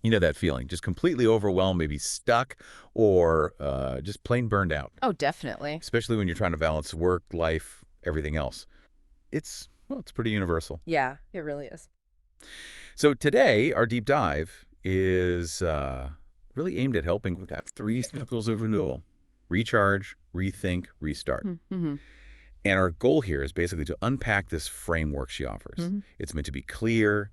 You know that feeling, just completely overwhelmed, maybe stuck, or just plain burned out, Oh, definitely. especially when you're trying to balance work, life, everything else. Well, it's pretty universal. Yeah, it really is. So today, our deep dive is really aimed at helping with that three cycles of renewal: recharge, rethink, restart. Mm-hmm. And our goal here is basically to unpack this framework she offers. Mm-hmm. It's meant to be clear,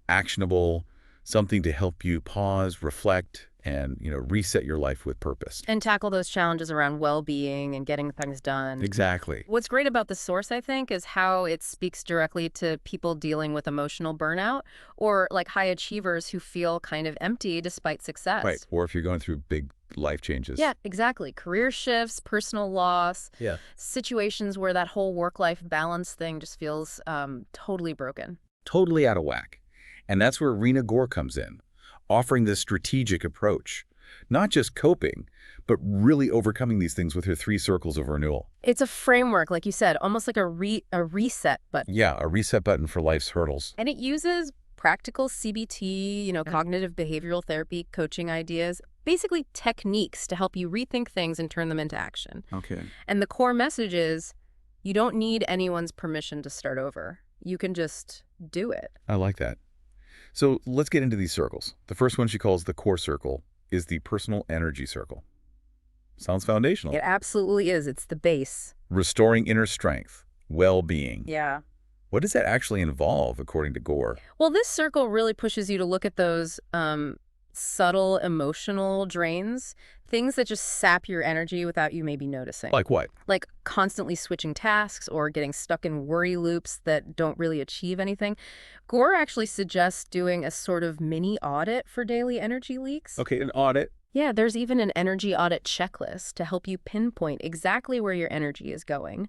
actionable, something to help you pause, reflect, and reset your life with purpose. And tackle those challenges around well-being and getting things done. Exactly. What's great about the source, I think, is how it speaks directly to people dealing with emotional burnout or like high achievers who feel kind of empty despite success. Right. Or if you're going through big life changes. Yeah, exactly. Career shifts, personal loss, Yeah. situations where that whole work-life balance thing just feels totally broken. Totally out of whack. And that's where Reena Gore comes in, offering this strategic approach. Not just coping, but really overcoming these things with her three circles of renewal. It's a framework, like you said, almost like a reset button. Yeah, a reset button for life's hurdles. And it uses practical CBT, cognitive behavioral therapy, coaching ideas, basically techniques to help you rethink things and turn them into action. Okay. And the core message is you don't need anyone's permission to start over. You can just do it. I like that. So let's get into these circles. The first one she calls the core circle is the personal energy circle. Sounds foundational. It absolutely is. It's the base. Restoring inner strength, well-being. Yeah. What does that actually involve, according to Gore? Well, this circle really pushes you to look at those subtle emotional drains, things that just sap your energy without you maybe noticing. Like what? Like constantly switching tasks or getting stuck in worry loops that don't really achieve anything. Gore actually suggests doing a sort of mini audit for daily energy leaks. Okay, an audit. Yeah, there's even an energy audit checklist to help you pinpoint exactly where your energy is going.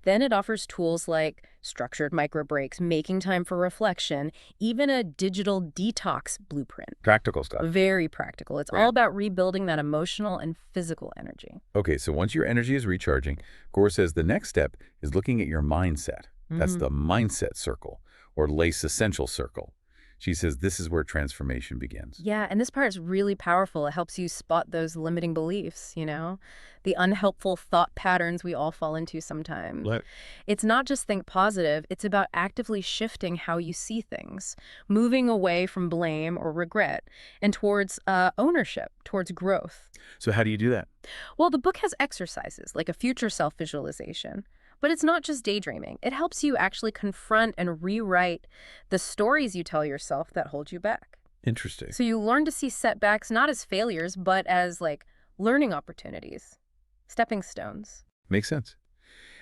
Then it offers tools like structured micro breaks, making time for reflection, even a digital detox blueprint. Practical stuff. Very practical. It's Right. all about rebuilding that emotional and physical energy. Okay, so once your energy is recharging, Gore says the next step is looking at your mindset. That's the mindset circle, or lace essential circle. She says this is where transformation begins. Yeah, and this part is really powerful. It helps you spot those limiting beliefs, the unhelpful thought patterns we all fall into sometimes. What? It's not just think positive, it's about actively shifting how you see things, moving away from blame or regret and towards ownership, towards growth. So how do you do that? Well, the book has exercises like a future self visualization. But it's not just daydreaming. It helps you actually confront and rewrite the stories you tell yourself that hold you back. Interesting. So you learn to see setbacks not as failures, but as like learning opportunities, stepping stones. Makes sense.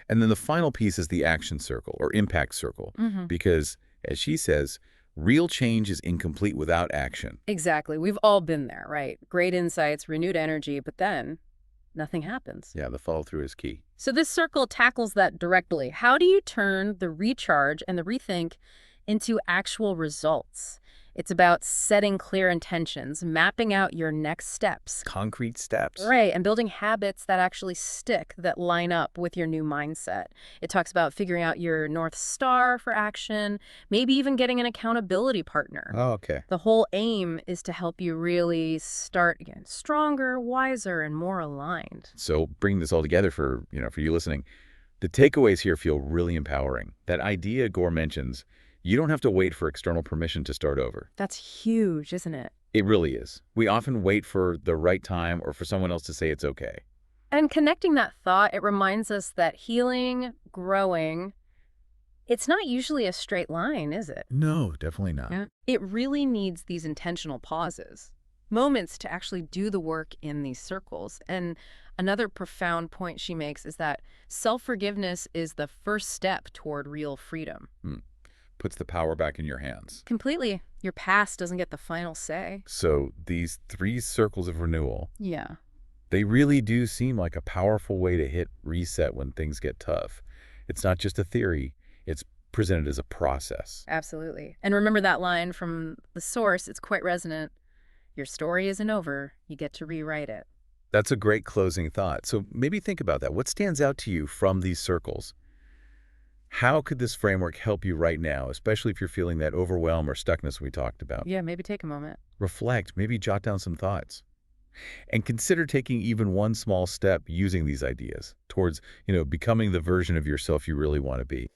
And then the final piece is the action circle, or impact circle, because, as she says, real change is incomplete without action. Exactly. We've all been there, right? Great insights, renewed energy, but then nothing happens. Yeah, the follow-through is key. So this circle tackles that directly. How do you turn the recharge and the rethink into actual results? It's about setting clear intentions, mapping out your next steps. Concrete steps. Right, and building habits that actually stick, that line up with your new mindset. It talks about figuring out your North Star for action, maybe even getting an accountability partner. Oh, okay. The whole aim is to help you really start again, stronger, wiser, and more aligned. So bringing this all together for you listening, the takeaways here feel really empowering. That idea Gore mentions, you don't have to wait for external permission to start over. That's huge, isn't it? It really is. We often wait for the right time or for someone else to say it's okay. And connecting that thought, it reminds us that healing, growing, it's not usually a straight line, is it? No, definitely not. Yeah. It really needs these intentional pauses, moments to actually do the work in these circles. And another profound point she makes is that self-forgiveness is the first step toward real freedom. Puts the power back in your hands. Completely. Your past doesn't get the final say. So these three circles of renewal, Yeah. they really do seem like a powerful way to hit reset when things get tough. It's not just a theory. It's presented as a process. Absolutely. And remember that line from the source, it's quite resonant. Your story isn't over. You get to rewrite it. That's a great closing thought. So maybe think about that. What stands out to you from these circles? How could this framework help you right now, especially if you're feeling that overwhelm or stuckness we talked about? Yeah, maybe take a moment. Reflect, maybe jot down some thoughts. And consider taking even one small step using these ideas towards, becoming the version of yourself you really want to be.